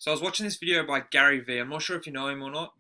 So I was watching this video by Gary Vee. I'm not sure if you know him or not,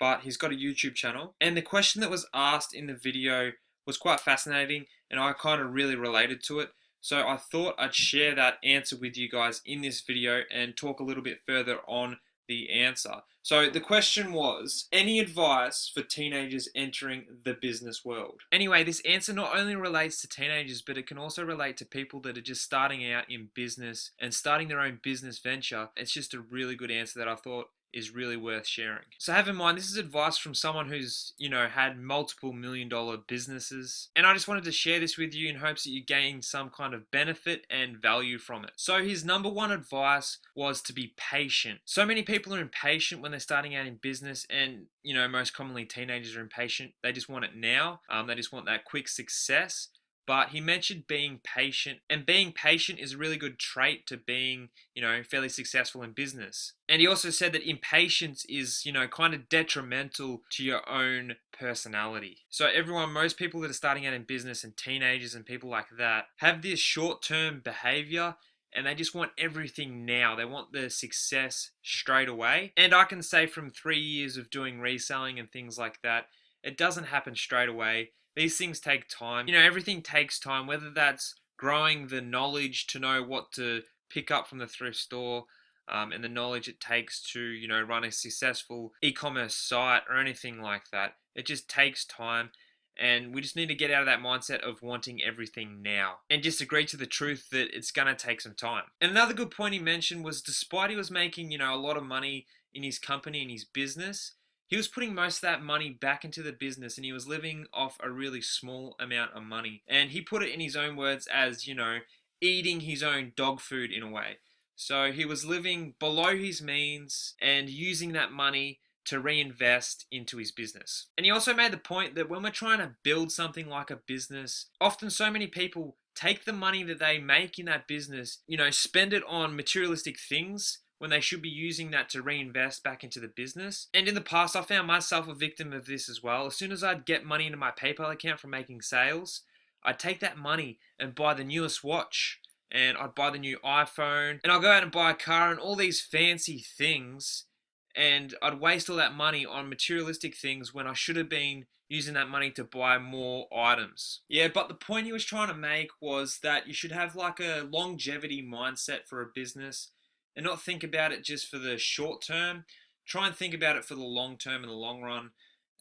but he's got a YouTube channel. And the question that was asked in the video was quite fascinating, and I kind of really related to it. So I thought I'd share that answer with you guys in this video and talk a little bit further on the answer. So the question was, any advice for teenagers entering the business world? Anyway, this answer not only relates to teenagers, but it can also relate to people that are just starting out in business and starting their own business venture. It's just a really good answer that I thought is really worth sharing. So have in mind, this is advice from someone who's, had multiple million-dollar businesses. And I just wanted to share this with you in hopes that you gain some kind of benefit and value from it. So his number one advice was to be patient. So many people are impatient when they're starting out in business, and, most commonly teenagers are impatient. They just want it now. They just want that quick success. But he mentioned being patient, and being patient is a really good trait to being, fairly successful in business. And he also said that impatience is, kind of detrimental to your own personality. So most people that are starting out in business and teenagers and people like that have this short-term behavior, and they just want everything now. They want the success straight away. And I can say from 3 years of doing reselling and things like that, it doesn't happen straight away. These things take time. Everything takes time, whether that's growing the knowledge to know what to pick up from the thrift store, and the knowledge it takes to, run a successful e-commerce site or anything like that. It just takes time. And we just need to get out of that mindset of wanting everything now and just agree to the truth that it's going to take some time. And another good point he mentioned was, despite he was making, a lot of money in his company, in his business, he was putting most of that money back into the business, and he was living off a really small amount of money. And he put it in his own words as, eating his own dog food in a way. So he was living below his means and using that money to reinvest into his business. And he also made the point that when we're trying to build something like a business, often so many people take the money that they make in that business, spend it on materialistic things when they should be using that to reinvest back into the business. And in the past, I found myself a victim of this as well. As soon as I'd get money into my PayPal account from making sales, I'd take that money and buy the newest watch, and I'd buy the new iPhone, and I'll go out and buy a car and all these fancy things, and I'd waste all that money on materialistic things when I should have been using that money to buy more items. Yeah, but the point he was trying to make was that you should have like a longevity mindset for a business and not think about it just for the short term. Try and think about it for the long term and the long run,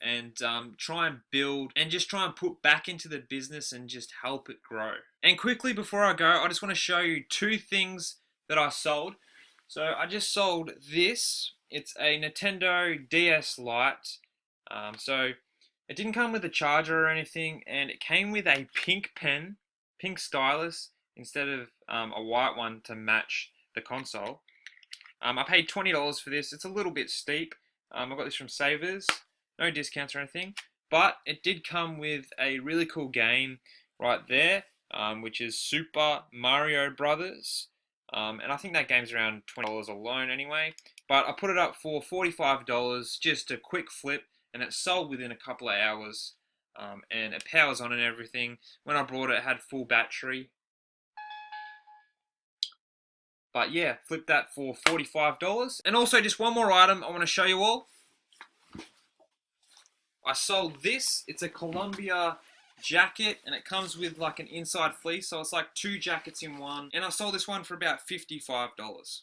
and try and build and just try and put back into the business and just help it grow. And quickly before I go, I just want to show you two things that I sold. So I just sold this. It's a Nintendo DS Lite. So it didn't come with a charger or anything, and it came with a pink pen, pink stylus, instead of a white one to match the console. I paid $20 for this. It's a little bit steep. I got this from Savers. No discounts or anything. But it did come with a really cool game right there, which is Super Mario Brothers. And I think that game's around $20 alone anyway. But I put it up for $45, just a quick flip, and it sold within a couple of hours. And it powers on and everything. When I brought it, it had full battery. But yeah, flip that for $45. And also, just one more item I want to show you all. I sold this. It's a Columbia jacket, and it comes with like an inside fleece, so it's like two jackets in one. And I sold this one for about $55.